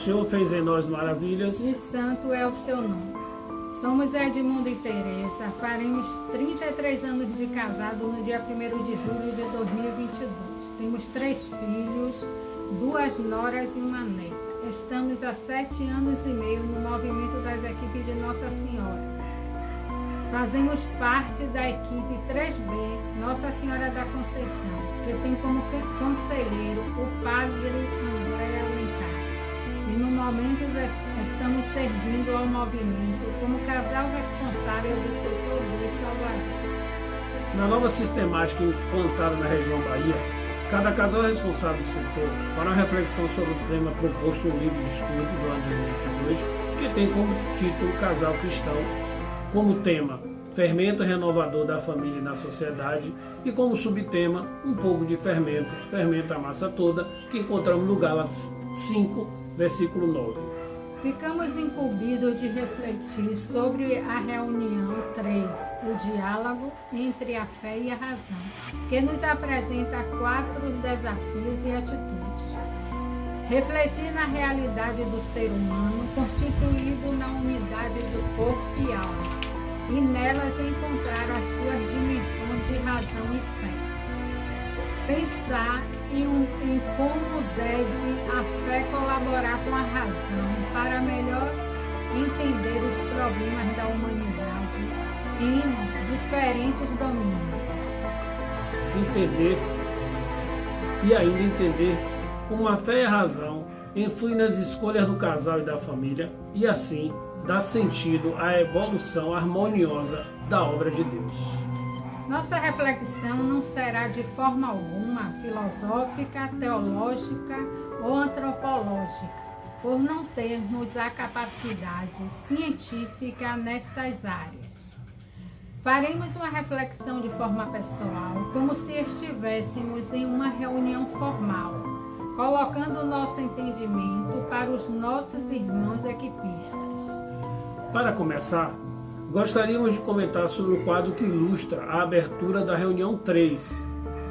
Senhor fez em nós maravilhas. E santo é o seu nome. Somos Edmundo e Teresa, faremos 33 anos de casado no dia 1º de julho de 2022. Temos 3 filhos, 2 noras e uma neta. Estamos há 7 anos e meio no movimento das equipes de Nossa Senhora. Fazemos parte da equipe 3B, Nossa Senhora da Conceição, que tem como conselheiro o Padre André Alencar. E no momento estamos servindo ao movimento como casal responsável do setor de Salvador. Na nova sistemática implantada na região Bahia, cada casal responsável do setor fará uma reflexão sobre o tema proposto no livro de estudo do ano de 2022, que tem como título Casal Cristão, como tema Fermento renovador da família e na sociedade, e como subtema um pouco de fermento, fermenta a massa toda, que encontramos no Gálatas 5, versículo 9. Ficamos incumbidos de refletir sobre a reunião 3, o diálogo entre a fé e a razão, que nos apresenta 4 desafios e atitudes. Refletir na realidade do ser humano, constituído na unidade do corpo e alma, e nelas encontrar as suas dimensões de razão e fé. Pensar em como deve a fé colaborar com a razão para melhor entender os problemas da humanidade em diferentes domínios. Entender como a fé e a razão influem nas escolhas do casal e da família e assim dá sentido à evolução harmoniosa da obra de Deus. Nossa reflexão não será de forma alguma filosófica, teológica ou antropológica, por não termos a capacidade científica nestas áreas. Faremos uma reflexão de forma pessoal, como se estivéssemos em uma reunião formal, colocando o nosso entendimento para os nossos irmãos equipistas. Para começar, gostaríamos de comentar sobre o quadro que ilustra a abertura da reunião 3,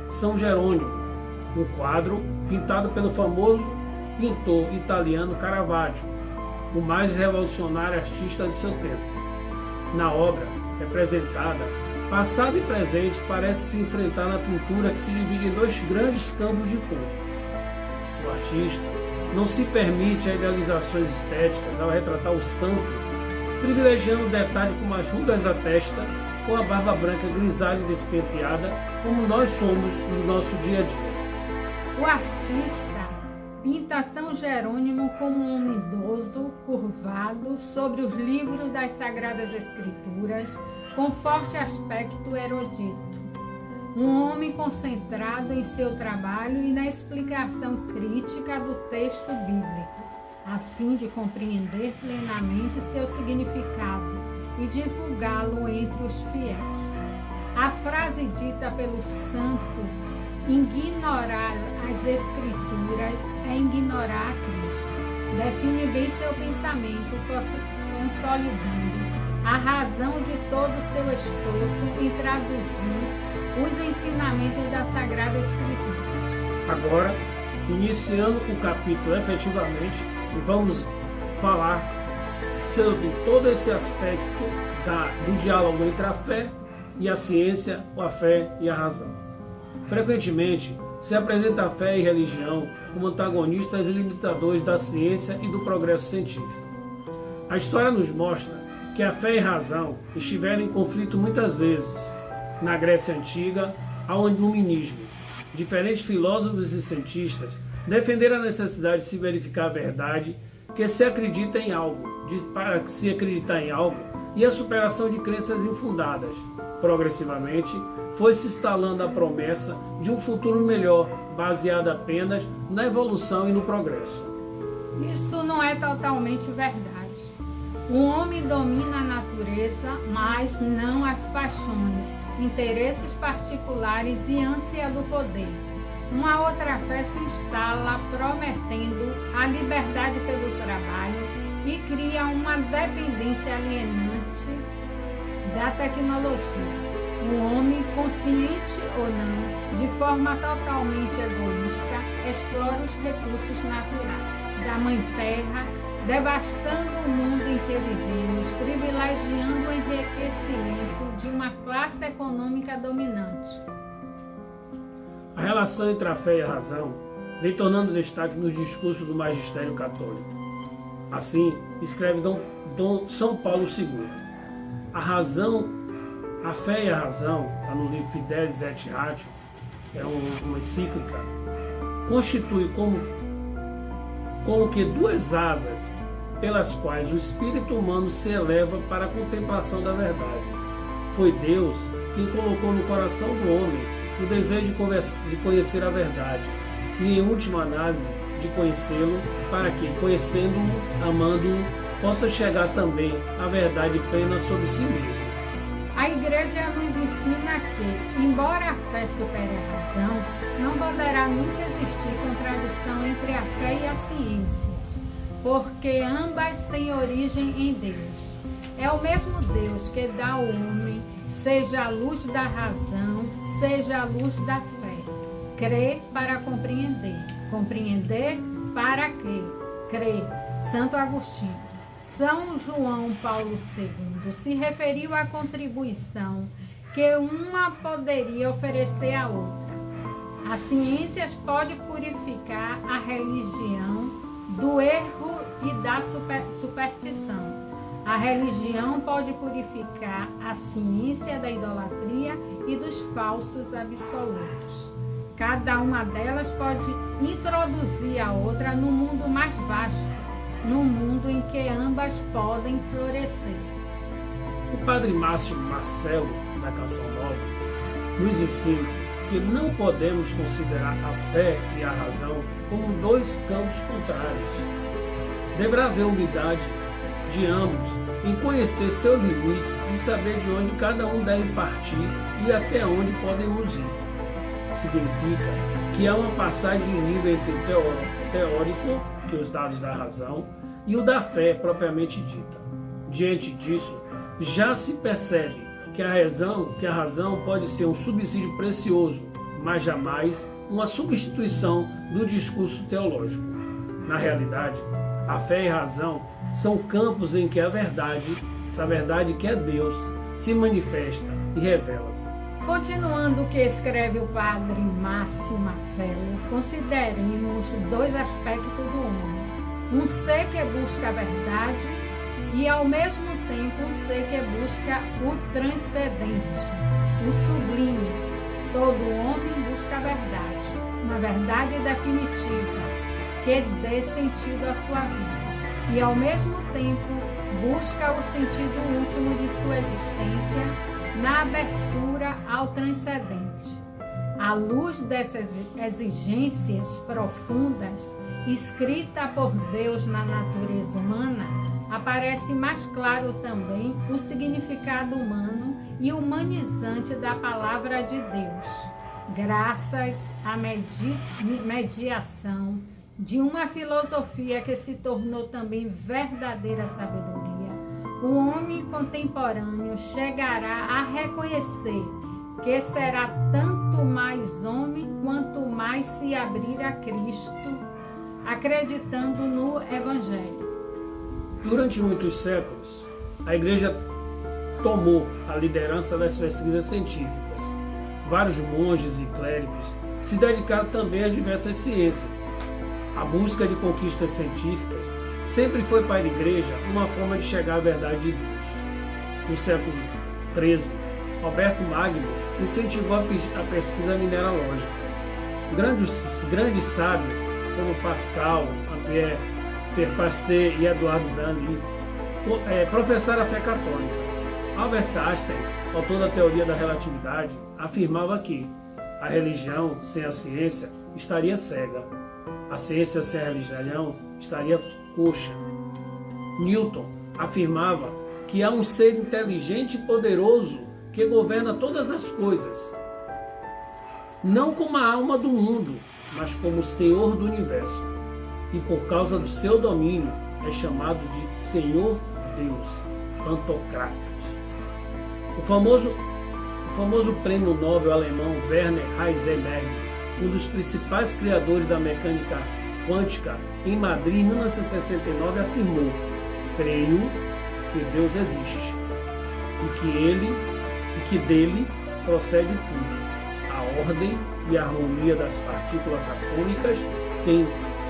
São Jerônimo, um quadro pintado pelo famoso pintor italiano Caravaggio, o mais revolucionário artista de seu tempo. Na obra representada, passado e presente parece se enfrentar na pintura que se divide em 2 grandes campos de cor. O artista não se permite a idealizações estéticas ao retratar o santo, privilegiando o detalhe como as rugas da testa ou a barba branca grisalha e despenteada, como nós somos no nosso dia a dia. O artista pinta São Jerônimo como um homem idoso, curvado, sobre os livros das Sagradas Escrituras, com forte aspecto erudito. Um homem concentrado em seu trabalho e na explicação crítica do texto bíblico, a fim de compreender plenamente seu significado e divulgá-lo entre os fiéis. A frase dita pelo santo, ignorar as Escrituras é ignorar a Cristo, define bem seu pensamento, consolidando a razão de todo o seu esforço em traduzir os ensinamentos da Sagrada Escritura. Agora, iniciando o capítulo efetivamente, vamos falar sobre todo esse aspecto do diálogo entre a fé e a ciência, ou a fé e a razão. Frequentemente, se apresenta a fé e religião como antagonistas e limitadores da ciência e do progresso científico. A história nos mostra que a fé e a razão estiveram em conflito muitas vezes. Na Grécia Antiga, ao Iluminismo, diferentes filósofos e cientistas defenderam a necessidade de se verificar a verdade, que se acredita em algo, para se acreditar em algo, e a superação de crenças infundadas. Progressivamente, foi se instalando a promessa de um futuro melhor, baseado apenas na evolução e no progresso. Isto não é totalmente verdade. O homem domina a natureza, mas não as paixões, interesses particulares e ânsia do poder. Uma outra fé se instala prometendo a liberdade pelo trabalho e cria uma dependência alienante da tecnologia. O homem, consciente ou não, de forma totalmente egoísta, explora os recursos naturais. da Mãe Terra, devastando o mundo em que vivemos, privilegiando o enriquecimento de uma classe econômica dominante. A relação entre a fé e a razão vem tornando destaque nos discursos do magistério católico. Assim, escreve Dom São Paulo II. A fé e a razão, está no livro Fidelis et Ratio, é uma encíclica, constitui como que duas asas pelas quais o espírito humano se eleva para a contemplação da verdade. Foi Deus quem colocou no coração do homem o desejo de conhecer a verdade e, em última análise, de conhecê-lo, para que, conhecendo-o, amando-o, possa chegar também à verdade plena sobre si mesmo. A Igreja nos ensina que, embora a fé supere a razão, não poderá nunca existir contradição entre a fé e as ciências, porque ambas têm origem em Deus. É o mesmo Deus que dá ao homem, seja a luz da razão, seja a luz da fé. Crer para compreender, compreender para quê? Crer. Santo Agostinho. São João Paulo II se referiu à contribuição que uma poderia oferecer à outra. As ciências podem purificar a religião do erro e da superstição. A religião pode purificar a ciência da idolatria e dos falsos absolutos. Cada uma delas pode introduzir a outra no mundo mais vasto, num mundo em que ambas podem florescer. O padre Márcio Marcelo, da Canção Nova, nos ensina que não podemos considerar a fé e a razão como dois campos contrários. Deverá haver humildade de ambos em conhecer seu limite e saber de onde cada um deve partir e até onde podemos ir. Significa que há uma passagem de nível entre o teórico, que é os dados da razão, e o da fé propriamente dita. Diante disso, já se percebe que a razão pode ser um subsídio precioso, mas jamais uma substituição do discurso teológico. Na realidade, a fé e a razão são campos em que a verdade, essa verdade que é Deus, se manifesta e revela-se. Continuando o que escreve o padre Márcio Marcelo, consideremos dois aspectos do homem. Um ser que busca a verdade e, ao mesmo tempo, um ser que busca o transcendente, o sublime. Todo homem busca a verdade, uma verdade definitiva, que dê sentido à sua vida. E, ao mesmo tempo, busca o sentido último de sua existência, na abertura ao transcendente. À luz dessas exigências profundas, escrita por Deus na natureza humana, aparece mais claro também o significado humano e humanizante da palavra de Deus, graças à mediação de uma filosofia que se tornou também verdadeira sabedoria. O homem contemporâneo chegará a reconhecer que será tanto mais homem quanto mais se abrir a Cristo, acreditando no Evangelho. Durante muitos séculos, a Igreja tomou a liderança das pesquisas científicas. Vários monges e clérigos se dedicaram também a diversas ciências. A busca de conquistas científicas sempre foi para a Igreja uma forma de chegar à verdade de Deus. No século XIII, Alberto Magno incentivou a pesquisa mineralógica. Grandes sábios como Pascal, Ampère, Pierre Pasteur e Eduardo Brandly professaram a fé católica. Albert Einstein, autor da teoria da relatividade, afirmava que a religião sem a ciência estaria cega. A ciência sem a religião estaria coxa. Newton afirmava que há um ser inteligente e poderoso que governa todas as coisas, não como a alma do mundo, mas como o Senhor do universo. E por causa do seu domínio é chamado de Senhor Deus, Pantocrator. O famoso prêmio Nobel alemão Werner Heisenberg, um dos principais criadores da mecânica quântica em Madrid em 1969 afirmou: creio que Deus existe e que dele procede tudo. A ordem e a harmonia das partículas atômicas tem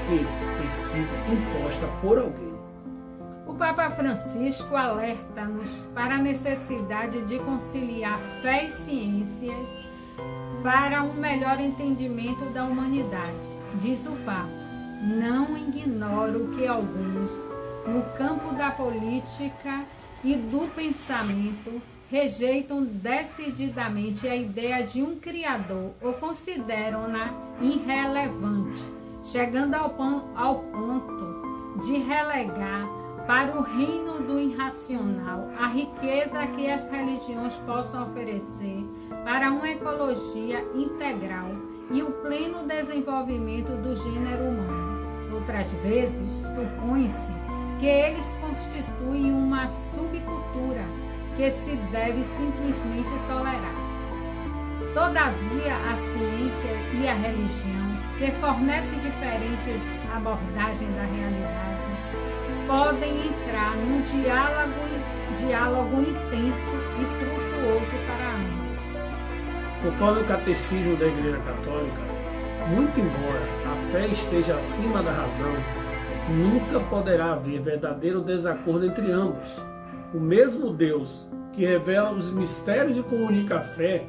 que ter sido imposta por alguém. O Papa Francisco alerta-nos para a necessidade de conciliar fé e ciências para um melhor entendimento da humanidade. Diz o Papa: não ignoro que alguns, no campo da política e do pensamento, rejeitam decididamente a ideia de um Criador ou consideram-na irrelevante, chegando ao ponto de relegar para o reino do irracional a riqueza que as religiões possam oferecer para uma ecologia integral e o pleno desenvolvimento do gênero humano. Outras vezes, supõe-se que eles constituem uma subcultura que se deve simplesmente tolerar. Todavia, a ciência e a religião, que fornece diferentes abordagens da realidade, podem entrar num diálogo intenso e frutuoso para ambos. Conforme o Catecismo da Igreja Católica, muito embora a fé esteja acima da razão, nunca poderá haver verdadeiro desacordo entre ambos. O mesmo Deus que revela os mistérios e comunica a fé,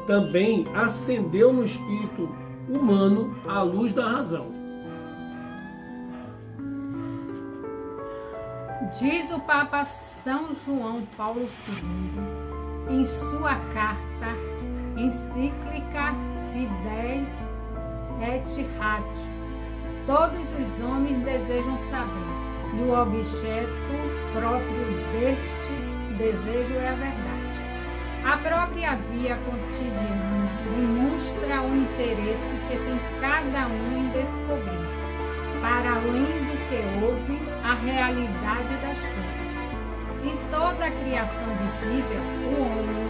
também acendeu no espírito humano a luz da razão. Diz o Papa São João Paulo II em sua carta encíclica Fides et Ratio: todos os homens desejam saber, e o objeto próprio deste desejo é a verdade. A própria via cotidiana demonstra o interesse que tem cada um em descobrir, para além do que houve, a realidade das coisas. Em toda a criação visível, o homem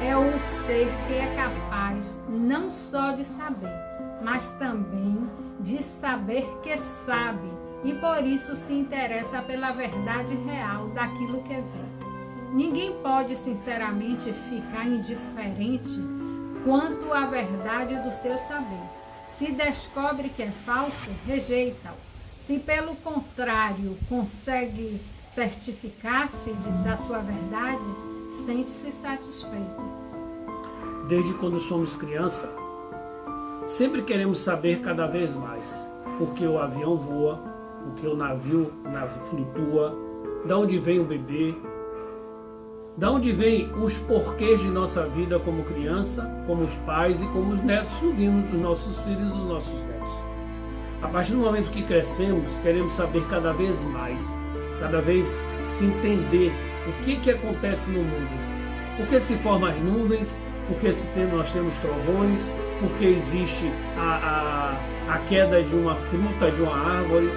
é o ser que é capaz não só de saber, mas também de saber que sabe, e por isso se interessa pela verdade real daquilo que vê. Ninguém pode sinceramente ficar indiferente quanto à verdade do seu saber. Se descobre que é falso, rejeita-o. Se pelo contrário consegue certificar-se da sua verdade, sente-se satisfeito. Desde quando somos criança, sempre queremos saber cada vez mais. Por que o avião voa, por que o navio flutua, de onde vem o bebê, de onde vem os porquês de nossa vida como criança, como os pais e como os netos vindo dos nossos filhos e dos nossos netos. A partir do momento que crescemos, queremos saber cada vez mais, cada vez se entender o que acontece no mundo. Por que se formam as nuvens, por que nós temos trovões, por que existe a queda de uma fruta, de uma árvore.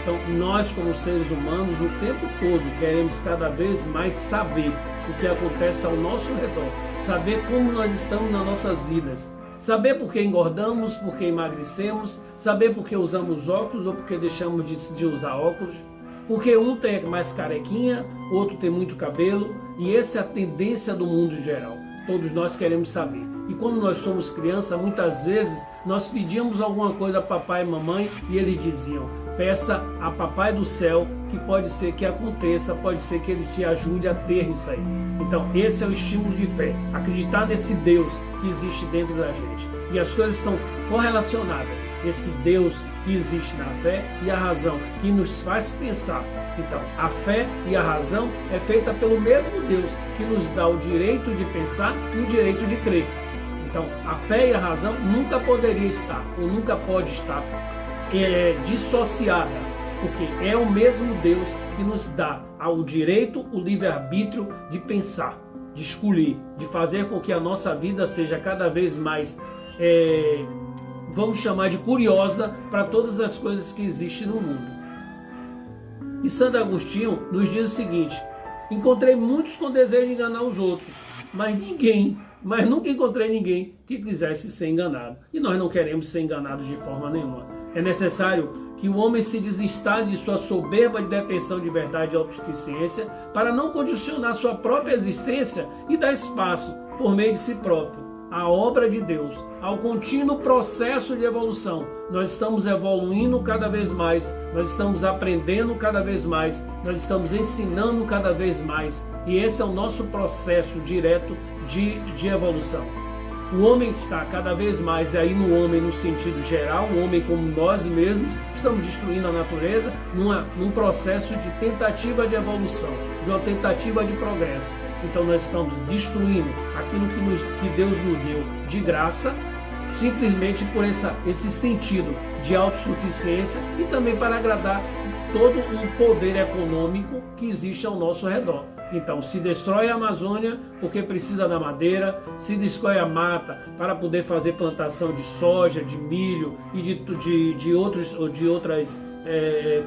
Então, nós como seres humanos, o tempo todo, queremos cada vez mais saber o que acontece ao nosso redor, saber como nós estamos nas nossas vidas, saber por que engordamos, por que emagrecemos, saber por que usamos óculos ou por que deixamos de usar óculos, porque um tem mais carequinha, outro tem muito cabelo, e essa é a tendência do mundo em geral. Todos nós queremos saber. E quando nós somos crianças, muitas vezes nós pedíamos alguma coisa a papai e mamãe e eles diziam: peça a papai do céu, que pode ser que aconteça, pode ser que ele te ajude a ter isso aí. Então esse é o estímulo de fé, acreditar nesse Deus que existe dentro da gente. E as coisas estão correlacionadas, esse Deus que existe na fé e a razão, que nos faz pensar. Então a fé e a razão é feita pelo mesmo Deus, que nos dá o direito de pensar e o direito de crer. Então a fé e a razão nunca poderia estar, ou nunca pode estar dissociada, porque é o mesmo Deus que nos dá o direito, o livre-arbítrio de pensar, de escolher, de fazer com que a nossa vida seja cada vez mais, vamos chamar de curiosa, para todas as coisas que existem no mundo. E Santo Agostinho nos diz o seguinte: encontrei muitos com desejo de enganar os outros, mas nunca encontrei ninguém que quisesse ser enganado. E nós não queremos ser enganados de forma nenhuma. É necessário que o homem se desinstale de sua soberba de detenção de verdade e autossuficiência para não condicionar sua própria existência e dar espaço, por meio de si próprio, à obra de Deus, ao contínuo processo de evolução. Nós estamos evoluindo cada vez mais, nós estamos aprendendo cada vez mais, nós estamos ensinando cada vez mais, e esse é o nosso processo direto de evolução. O homem está cada vez mais, e aí no homem no sentido geral, o homem como nós mesmos, estamos destruindo a natureza num processo de tentativa de evolução, de uma tentativa de progresso. Então nós estamos destruindo aquilo que Deus nos deu de graça, simplesmente por esse sentido de autossuficiência e também para agradar todo o poder econômico que existe ao nosso redor. Então, se destrói a Amazônia porque precisa da madeira, se destrói a mata para poder fazer plantação de soja, de milho e de outras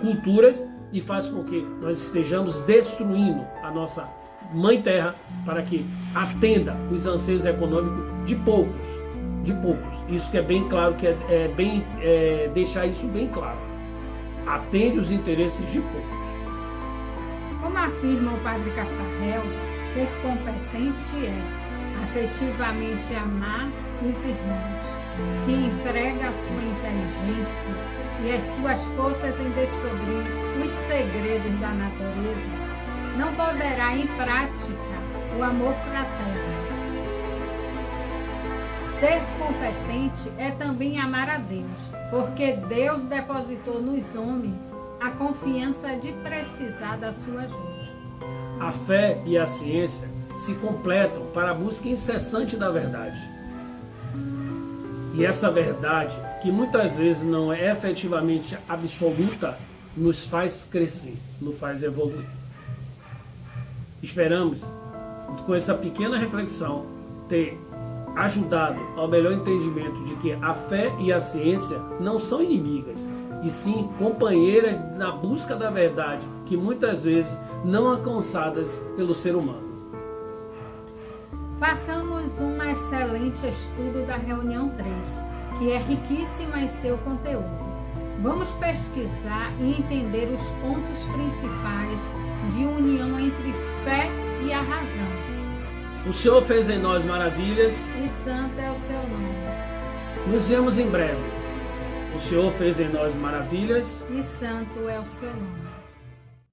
culturas, e faz com que nós estejamos destruindo a nossa Mãe Terra para que atenda os anseios econômicos de poucos. Isso que é bem claro, deixar isso bem claro. Atende os interesses de poucos. Como afirma o Padre Cafarel, ser competente é afetivamente amar os irmãos, que emprega a sua inteligência e as suas forças em descobrir os segredos da natureza, não poderá em prática o amor fraterno. Ser competente é também amar a Deus, porque Deus depositou nos homens a confiança de precisar da sua ajuda. A fé e a ciência se completam para a busca incessante da verdade. E essa verdade, que muitas vezes não é efetivamente absoluta, nos faz crescer, nos faz evoluir. Esperamos, com essa pequena reflexão, ter ajudado ao melhor entendimento de que a fé e a ciência não são inimigas, e sim companheiras na busca da verdade, que muitas vezes não alcançadas pelo ser humano. Façamos um excelente estudo da reunião 3, que é riquíssima em seu conteúdo. Vamos pesquisar e entender os pontos principais de união entre fé e a razão. O Senhor fez em nós maravilhas, E santo é o seu nome. nos vemos em breve. O Senhor fez em nós maravilhas, E santo é o seu nome.